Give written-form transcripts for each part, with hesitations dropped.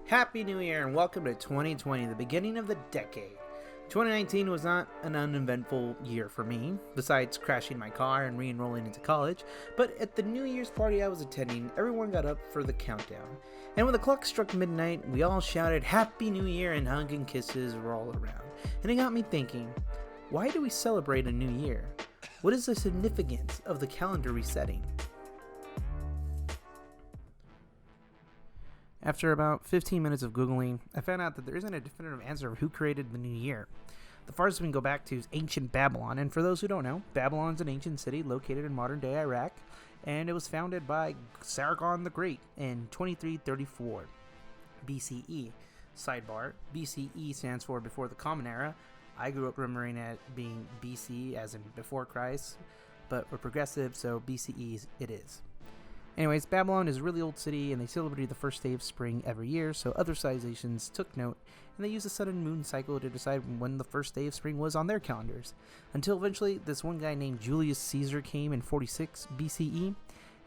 Happy New Year and welcome to 2020, the beginning of the decade. 2019 was not an uneventful year for me, besides crashing my car and re-enrolling into college, but at the New Year's party I was attending, everyone got up for the countdown. And when the clock struck midnight, we all shouted Happy New Year and hugs and kisses were all around. And it got me thinking, why do we celebrate a new year? What is the significance of the calendar resetting? After about 15 minutes of Googling, I found out that there isn't a definitive answer of who created the new year. The farthest we can go back to is ancient Babylon, and for those who don't know, Babylon is an ancient city located in modern-day Iraq, and it was founded by Sargon the Great in 2334 BCE. Sidebar, BCE stands for before the Common Era. I grew up remembering it being BC as in before Christ, but we're progressive, so BCE it is. Anyways, Babylon is a really old city, and they celebrated the first day of spring every year, so other civilizations took note, and they used the sun and moon cycle to decide when the first day of spring was on their calendars. Until eventually, this one guy named Julius Caesar came in 46 BCE,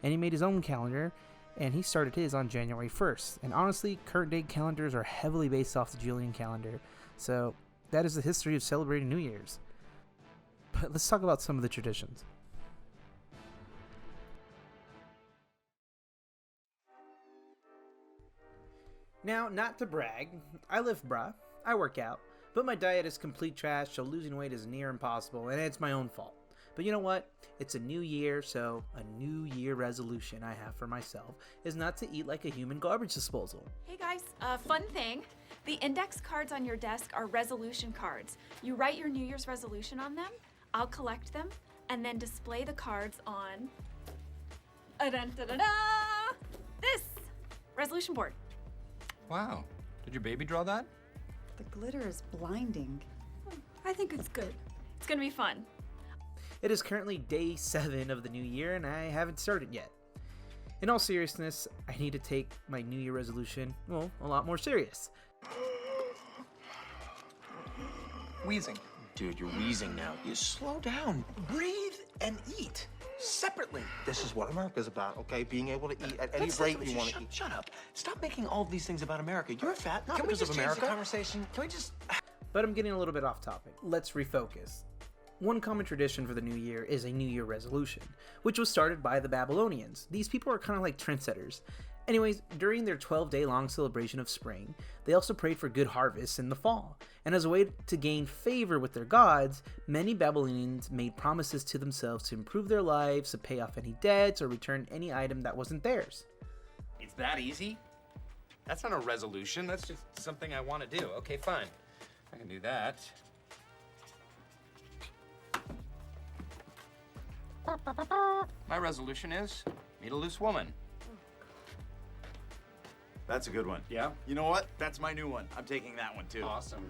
and he made his own calendar, and he started his on January 1st. And honestly, current day calendars are heavily based off the Julian calendar, so that is the history of celebrating New Year's. But let's talk about some of the traditions. Now, not to brag, I live bruh, I work out, but my diet is complete trash, so losing weight is near impossible, and it's my own fault. But you know what? It's a new year, so a new year resolution I have for myself is not to eat like a human garbage disposal. Hey guys, fun thing. The index cards on your desk are resolution cards. You write your New Year's resolution on them, I'll collect them, and then display the cards on this resolution board. Wow. Did your baby draw that? The glitter is blinding. I think it's good. It's gonna be fun. It is currently day 7 of the new year, and I haven't started yet. In all seriousness, I need to take my New Year resolution, well, a lot more serious. Wheezing. Dude, you're wheezing now. You slow down. Breathe and eat separately. This is what America's about, okay? Being able to eat at any rate you want to eat. Shut up. Stop making all these things about America. You're fat, not Can we because just of change America. the conversation? Can we just... But I'm getting a little bit off topic. Let's refocus. One common tradition for the new year is a New Year resolution, which was started by the Babylonians. These people are kind of like trendsetters. Anyways, during their 12-day long celebration of spring, they also prayed for good harvests in the fall. And as a way to gain favor with their gods, many Babylonians made promises to themselves to improve their lives, to pay off any debts, or return any item that wasn't theirs. It's that easy? That's not a resolution. That's just something I want to do. Okay, fine. I can do that. My resolution is meet a loose woman. That's a good one. Yeah? You know what? That's my new one. I'm taking that one too. Awesome.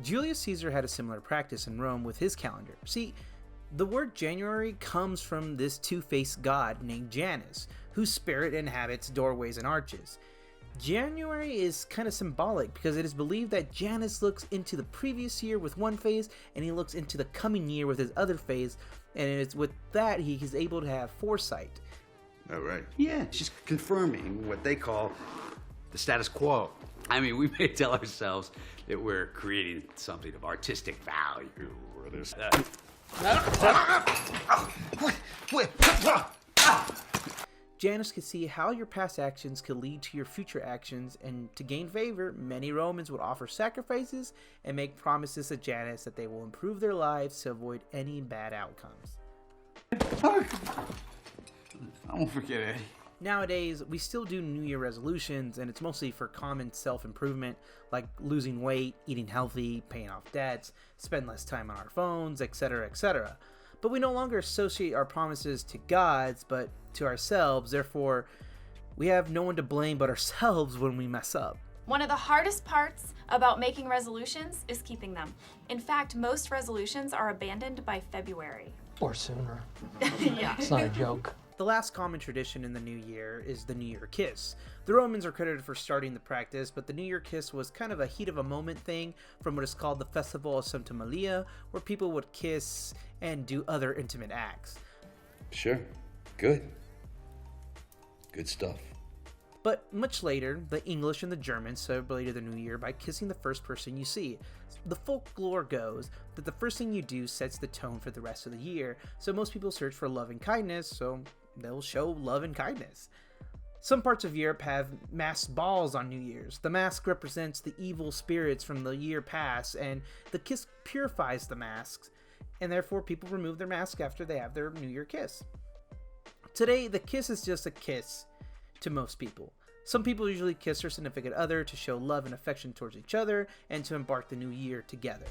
Julius Caesar had a similar practice in Rome with his calendar. See, the word January comes from this two-faced god named Janus, whose spirit inhabits doorways and arches. January is kind of symbolic because it is believed that Janus looks into the previous year with one phase and he looks into the coming year with his other phase, and it's with that he is able to have foresight. Oh, right. Yeah, she's confirming what they call the status quo. I mean, we may tell ourselves that we're creating something of artistic value or this. Janus could see how your past actions could lead to your future actions, and to gain favor, many Romans would offer sacrifices and make promises to Janus that they will improve their lives to avoid any bad outcomes. I won't forget Eddie. Nowadays, we still do New Year resolutions, and it's mostly for common self-improvement, like losing weight, eating healthy, paying off debts, spend less time on our phones, etc., etc. But we no longer associate our promises to gods, but to ourselves. Therefore, we have no one to blame but ourselves when we mess up. One of the hardest parts about making resolutions is keeping them. In fact, most resolutions are abandoned by February. Or sooner. Yeah. It's not a joke. The last common tradition in the new year is the New Year kiss. The Romans are credited for starting the practice, but the New Year kiss was kind of a heat of a moment thing from what is called the Festival of Santa Maria, where people would kiss and do other intimate acts. Sure. Good. Good stuff. But much later, the English and the Germans celebrated the New Year by kissing the first person you see. The folklore goes that the first thing you do sets the tone for the rest of the year, so most people search for love and kindness, so they'll show love and kindness. Some parts of Europe have masked balls on New Year's. The mask represents the evil spirits from the year past, and the kiss purifies the masks, and therefore people remove their mask after they have their New Year kiss. Today, the kiss is just a kiss to most people. Some people usually kiss their significant other to show love and affection towards each other and to embark the new year together.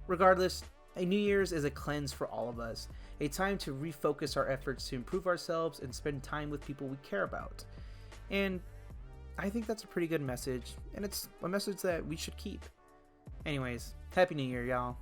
Regardless, a New Year's is a cleanse for all of us, a time to refocus our efforts to improve ourselves and spend time with people we care about. And I think that's a pretty good message, and it's a message that we should keep. Anyways, Happy New Year, y'all.